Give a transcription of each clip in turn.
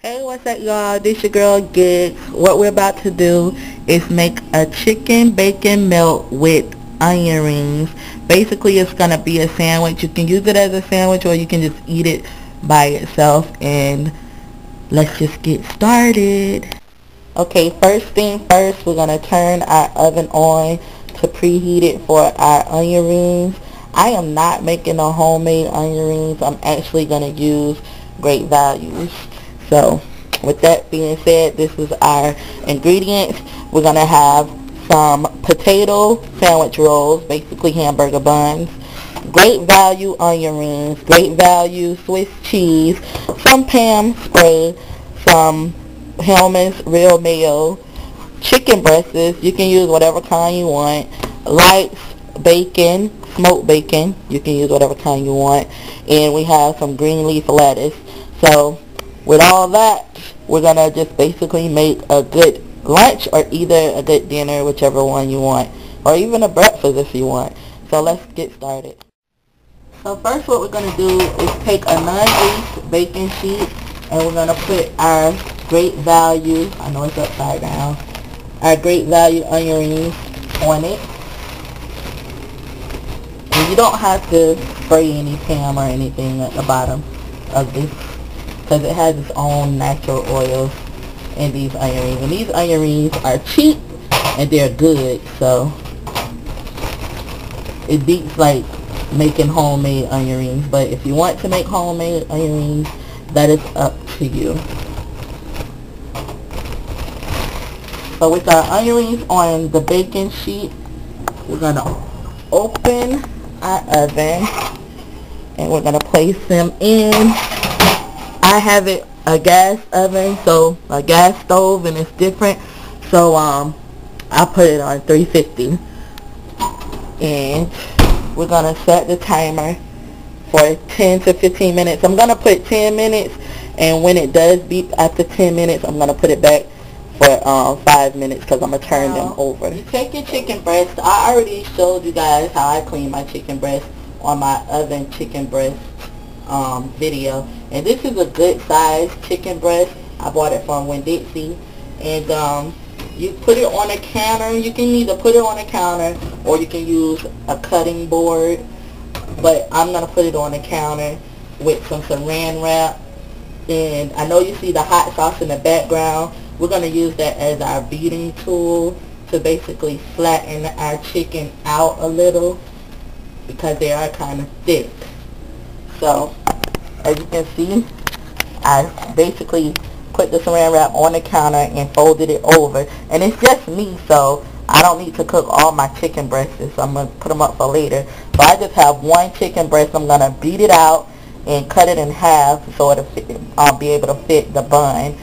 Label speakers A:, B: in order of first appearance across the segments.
A: Hey, what's up, y'all? This your girl Gigs. What we're about to do is make a chicken bacon melt with onion rings. Basically, it's gonna be a sandwich. You can use it as a sandwich, or you can just eat it by itself. And let's just get started. Okay, first thing first, we're gonna turn our oven on to preheat it for our onion rings. I am not making a homemade onion rings. I'm actually gonna use Great Values. So, with that being said, this is our ingredients. We're going to have some potato sandwich rolls, basically hamburger buns, Great Value onion rings, Great Value Swiss cheese, some Pam spray, some Hellmann's real mayo, chicken breasts. You can use whatever kind you want, lights, bacon, smoked bacon. You can use whatever kind you want. And we have some green leaf lettuce. So, with all that, we're going to just basically make a good lunch or either a good dinner, whichever one you want, or even a breakfast if you want. So let's get started. So first what we're going to do is take a non-grease baking sheet, and we're going to put our Great Value, I know it's upside down, our Great Value onion rings on it. And you don't have to spray any Pam or anything at the bottom of this, because it has its own natural oils in these onion rings. And these onion rings are cheap and they're good, so it beats like making homemade onion rings. But if you want to make homemade onion rings, that is up to you. So with our onion rings on the baking sheet, we're going to open our oven and we're going to place them in. I have it a gas oven, so a gas stove, and it's different. So I put it on 350, and we're gonna set the timer for 10 to 15 minutes. I'm gonna put 10 minutes, and when it does beep after 10 minutes, I'm gonna put it back for 5 minutes because I'm gonna turn them over. You take your chicken breast. I already showed you guys how I clean my chicken breast on my oven chicken breast video, and this is a good size chicken breast. I bought it from Winn-Dixie, and you put it on a counter. You can either put it on a counter or you can use a cutting board, but I'm gonna put it on a counter with some saran wrap. And I know you see the hot sauce in the background. We're gonna use that as our beating tool to basically flatten our chicken out a little because they are kind of thick. So, as you can see, I basically put the saran wrap on the counter and folded it over. And it's just me, so I don't need to cook all my chicken breasts. So I'm going to put them up for later. So I just have one chicken breast. I'm going to beat it out and cut it in half so it'll fit, I'll be able to fit the bun.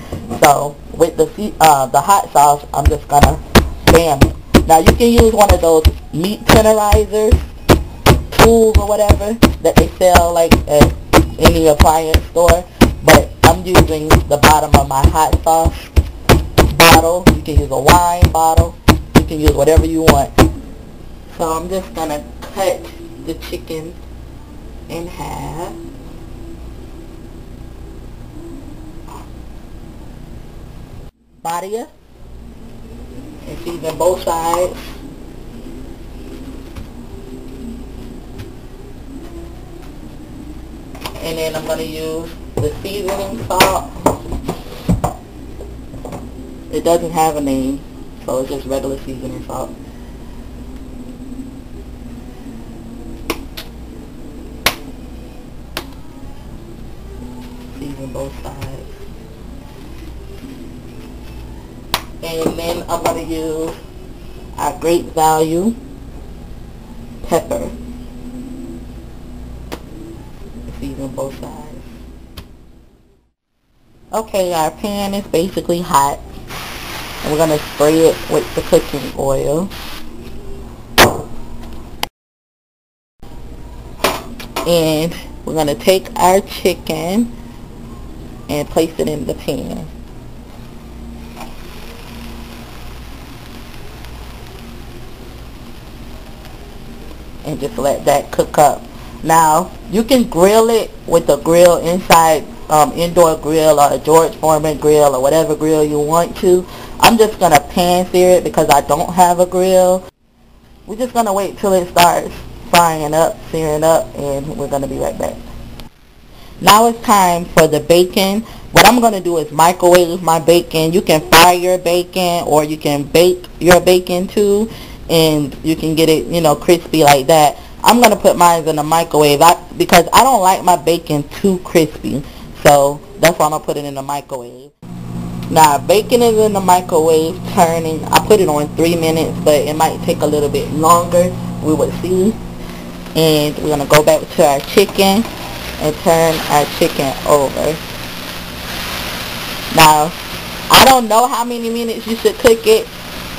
A: So, with the hot sauce, I'm just going to bam it. Now, you can use one of those meat tenderizers, tools or whatever that they sell like at any appliance store, but I'm using the bottom of my hot sauce bottle. You can use a wine bottle, you can use whatever you want. So I'm just gonna cut the chicken in half. Body it and season both sides. And then I'm going to use the seasoning salt. It doesn't have a name, so it's just regular seasoning salt. Season both sides. And then I'm going to use our Great Value pepper. Season both sides. Okay, our pan is basically hot, and we're going to spray it with the cooking oil. And we're going to take our chicken and place it in the pan. And just let that cook up. Now, you can grill it with the grill inside indoor grill or a George Foreman grill or whatever grill you want to. I'm just going to pan sear it because I don't have a grill. We're just going to wait till it starts frying up, searing up, and we're going to be right back. Now it's time for the bacon. What I'm going to do is microwave my bacon. You can fry your bacon or you can bake your bacon too, and you can get it, you know, crispy like that. I'm going to put mine in the microwave because I don't like my bacon too crispy. So that's why I'm going to put it in the microwave. Now bacon is in the microwave turning. I put it on 3 minutes, but it might take a little bit longer. We will see. And we're going to go back to our chicken and turn our chicken over. Now, I don't know how many minutes you should cook it.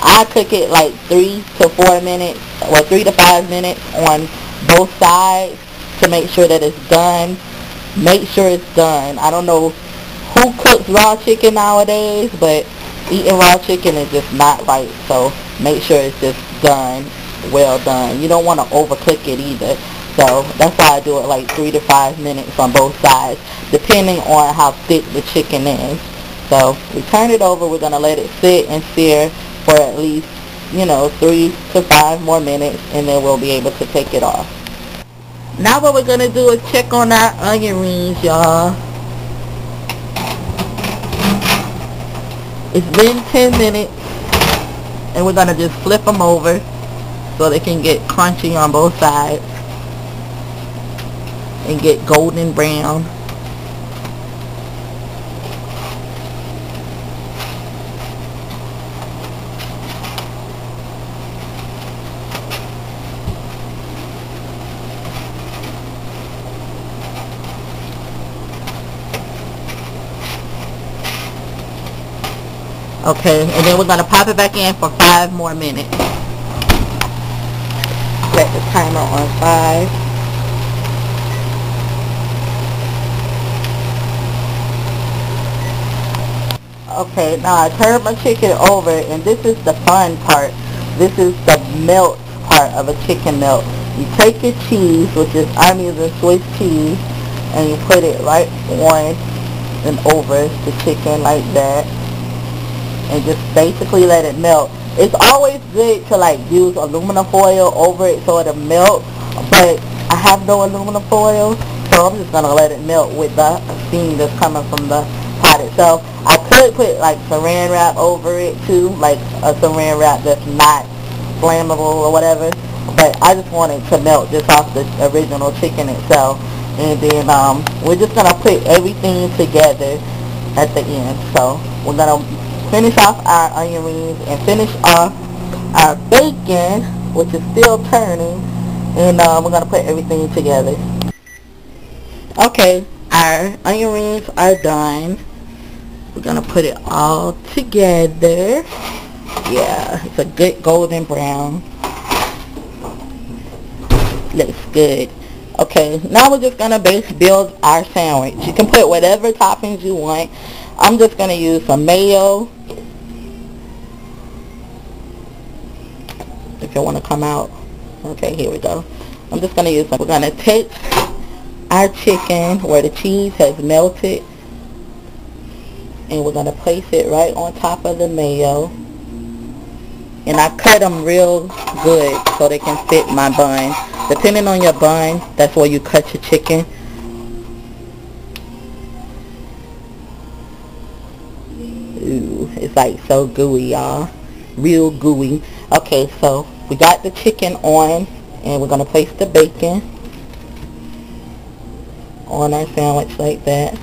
A: I cook it like 3 to 4 minutes, or 3 to 5 minutes on both sides to make sure that it's done. Make sure it's done. I don't know who cooks raw chicken nowadays, but eating raw chicken is just not right. So make sure it's just done, well done. You don't want to overcook it either. So that's why I do it like 3 to 5 minutes on both sides, depending on how thick the chicken is. So we turn it over. We're going to let it sit and sear for at least, you know, 3 to 5 more minutes, and then we'll be able to take it off. Now what we're going to do is check on our onion rings, y'all. It's been 10 minutes, and we're going to just flip them over so they can get crunchy on both sides and get golden brown. Okay, and then we're going to pop it back in for 5 more minutes. Set the timer on 5. Okay, now I turned my chicken over, and this is the fun part. This is the melt part of a chicken melt. You take your cheese, which is, I'm using Swiss cheese, and you put it right on and over the chicken like that, and just basically let it melt. It's always good to like use aluminum foil over it so it'll melt, but I have no aluminum foil, so I'm just going to let it melt with the steam that's coming from the pot itself. I could put like saran wrap over it too, like a saran wrap that's not flammable or whatever, but I just want it to melt just off the original chicken itself. And then we're just going to put everything together at the end. So we're going to finish off our onion rings and finish off our bacon, which is still turning, and we're going to put everything together. Okay, our onion rings are done. We're going to put it all together. Yeah, it's a good golden brown. Looks good. Okay, now we're just going to build our sandwich. You can put whatever toppings you want. I'm just going to use some mayo. If you want to come out. Okay, here we go. I'm just going to use some. We're going to take our chicken where the cheese has melted, and we're going to place it right on top of the mayo. And I cut them real good so they can fit my bun. Depending on your bun, that's where you cut your chicken. Ooh, it's like so gooey, y'all. Real gooey. Okay, so we got the chicken on, and we're going to place the bacon on our sandwich like that.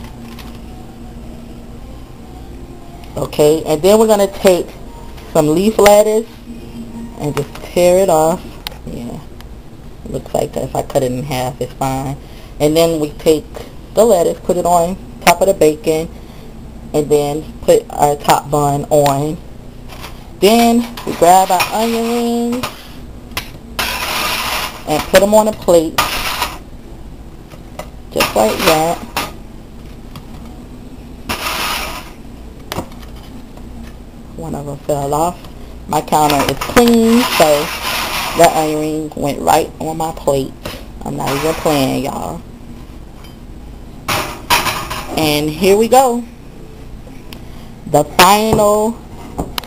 A: Okay, and then we're going to take some leaf lettuce and just tear it off. Yeah, it looks like that. If I cut it in half, it's fine. And then we take the lettuce, put it on top of the bacon, and then put our top bun on. Then we grab our onion rings and put them on a plate, just like that. One of them fell off. My counter is clean, so that onion ring went right on my plate. I'm not even playing, y'all. And here we go. The final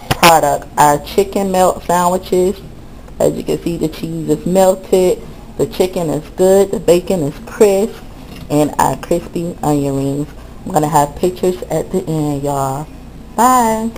A: product, our chicken melt sandwiches. As you can see, the cheese is melted, the chicken is good, the bacon is crisp, and our crispy onion rings. I'm going to have pictures at the end, y'all. Bye.